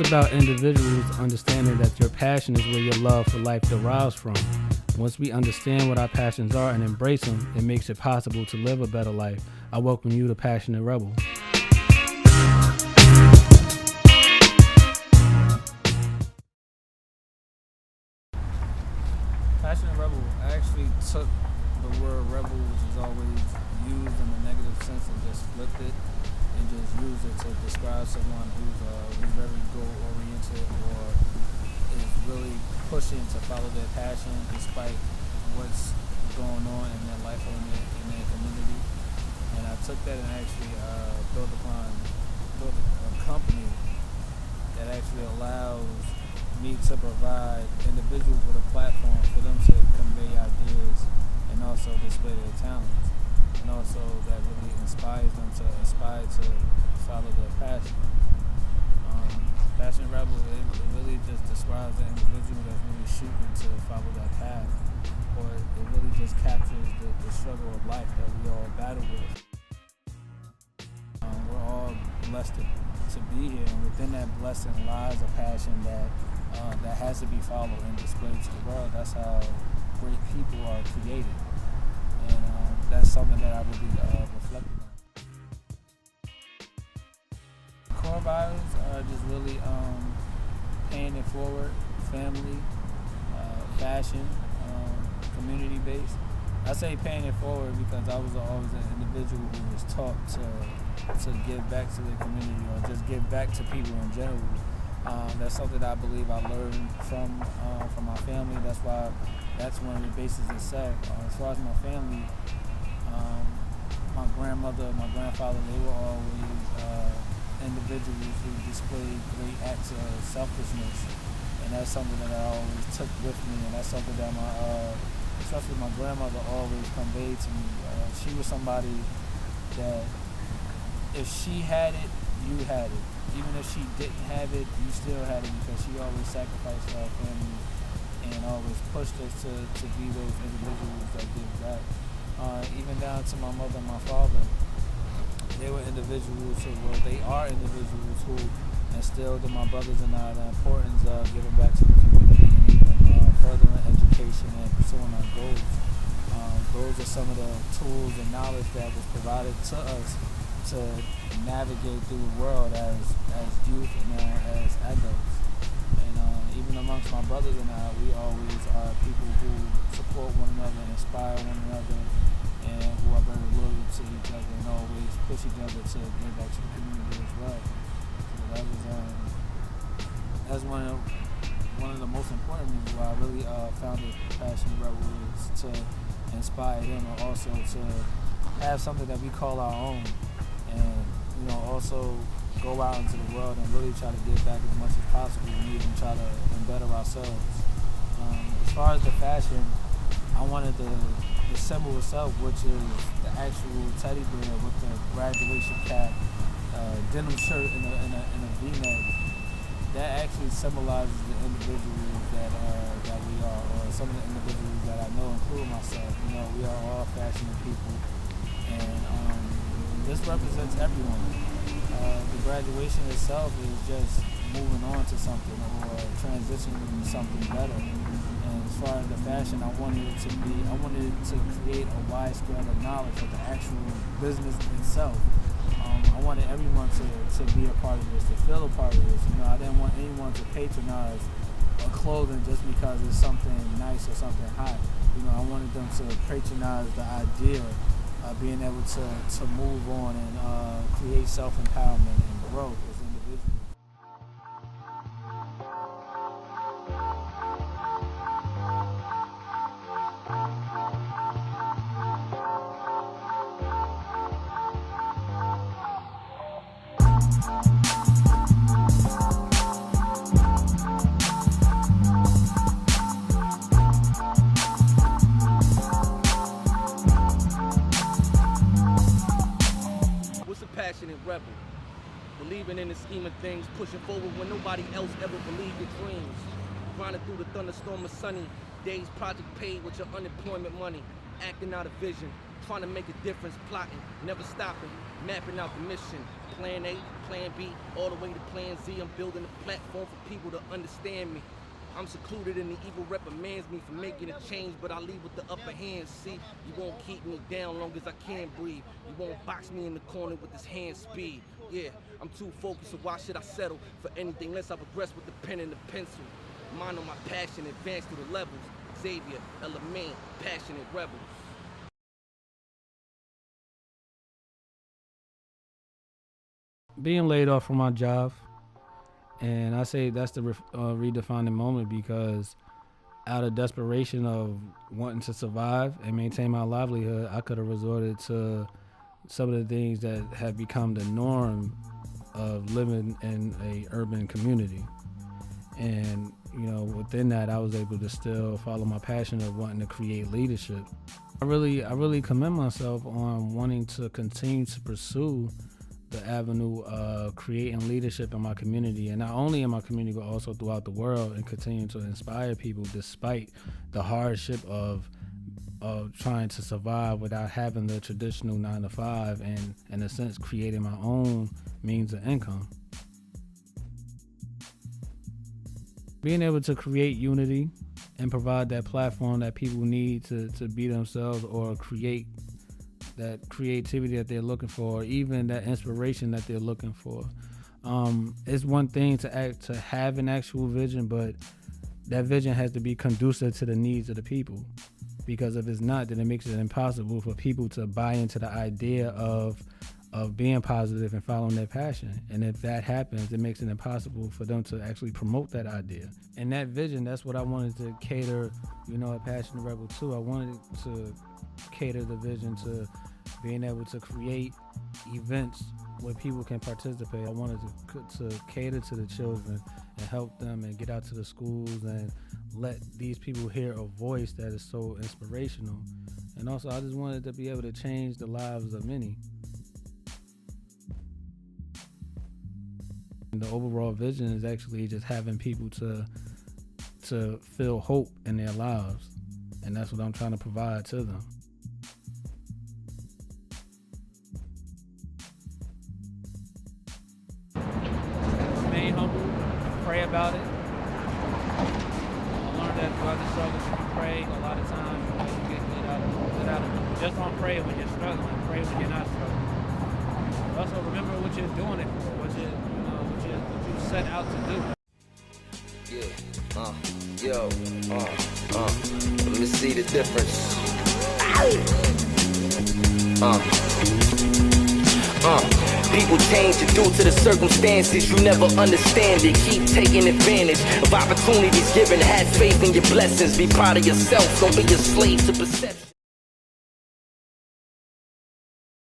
about individuals understanding that your passion is where your love for life derives from. Once we understand what our passions are and embrace them, it makes it possible to live a better life. I welcome you to Passionate Rebel. Passionate Rebel, I actually took the word rebel, which is always used in a negative sense, and just flipped it and just used it to describe someone who's very goal-oriented or is really pushing to follow their passion despite what's going on in their life or in their community. And I took that and actually built a company that actually allows me to provide individuals with a platform for them to convey ideas and also display their talents, and also that really inspires them to aspire to follow their passion. Passionate Rebel, it really just describes the individual that's really shooting to follow that path, or it really just captures the struggle of life that we all battle with. We're all blessed to be here, and within that blessing lies a passion that has to be followed and displayed to the world. That's how great people are created, and that's something that I really reflected on. Core values are just really paying it forward, family, fashion, community-based. I say paying it forward because I was always an individual who was taught to give back to the community or just give back to people in general. That's something that I believe I learned from my family. That's one of the bases itself. As far as my family, my grandmother, my grandfather, they were always individuals who displayed great acts of selflessness, and that's something that I always took with me, and that's something that especially my grandmother always conveyed to me. She was somebody that if she had it, you had it. Even if she didn't have it, you still had it, because she always sacrificed for our family and always pushed us to be those individuals that give back. Even down to my mother and my father, they are individuals who instilled in my brothers and I the importance of giving back to the community and even furthering education and pursuing our goals. Those are some of the tools and knowledge that was provided to us to navigate through the world as youth and as adults. And even amongst my brothers and I, we always are people who support one another, inspire one another, and who are very loyal to each other and always push each other to give back to the community as well. So that's one of the most important reasons why I really founded Passionate Rebel, is to inspire them, and also to have something that we call our own, and also go out into the world and really try to give back as much as possible, and even try to better ourselves. As far as the fashion, I wanted the symbol itself, which is the actual teddy bear with the graduation cap, denim shirt and a V-neck. That actually symbolizes the individuals that we are, or some of the individuals that I know, including myself. We are all fashionable people, and this represents everyone. The graduation itself is just moving on to something or transitioning to something better. And as far as the fashion, I wanted it to create a wide spread of knowledge of the actual business itself. I wanted everyone to be a part of this, to feel a part of this. I didn't want anyone to patronize a clothing just because it's something nice or something hot. I wanted them to patronize the idea of being able to move on and create self-empowerment and growth as individuals. Passionate rebel, believing in the scheme of things, pushing forward when nobody else ever believed your dreams, grinding through the thunderstorm of sunny days, project paid with your unemployment money, acting out a vision, trying to make a difference, plotting, never stopping, mapping out the mission. Plan A, Plan B, all the way to Plan Z. I'm building a platform for people to understand me. I'm secluded and the evil reprimands me for making a change, but I leave with the upper hand. See, you won't keep me down long as I can breathe. You won't box me in the corner with this hand speed. Yeah, I'm too focused, so why should I settle for anything less? I progress with the pen and the pencil. Mind on my passion, advance through the levels. Xavier, Element, passionate rebels. Being laid off from my job, and I say that's the redefining moment, because out of desperation of wanting to survive and maintain my livelihood, I could have resorted to some of the things that have become the norm of living in a urban community. And within that, I was able to still follow my passion of wanting to create leadership. I really commend myself on wanting to continue to pursue the avenue of creating leadership in my community, and not only in my community but also throughout the world, and continue to inspire people despite the hardship of trying to survive without having the traditional 9-to-5, and in a sense creating my own means of income. Being able to create unity and provide that platform that people need to be themselves, or create that creativity that they're looking for, or even that inspiration that they're looking for. It's one thing to have an actual vision, but that vision has to be conducive to the needs of the people. Because if it's not, then it makes it impossible for people to buy into the idea of being positive and following their passion. And if that happens, it makes it impossible for them to actually promote that idea. And that vision, that's what I wanted to cater, at Passionate Rebel too. I wanted to cater the vision to being able to create events where people can participate. I wanted to cater to the children and help them and get out to the schools and let these people hear a voice that is so inspirational. And also, I just wanted to be able to change the lives of many. And the overall vision is actually just having people to feel hope in their lives. And that's what I'm trying to provide to them. Remain humble, pray about it. I learned that throughout the struggle, if you pray, a lot of times you get get out of it. Just don't pray when you're struggling, pray when you're not struggling. Also remember what you're doing it for, what you set out to do. Let me see the difference. People change due to the circumstances. You never understand it. Keep taking advantage of opportunities given. Have faith in your blessings. Be proud of yourself. Don't be a slave to perception.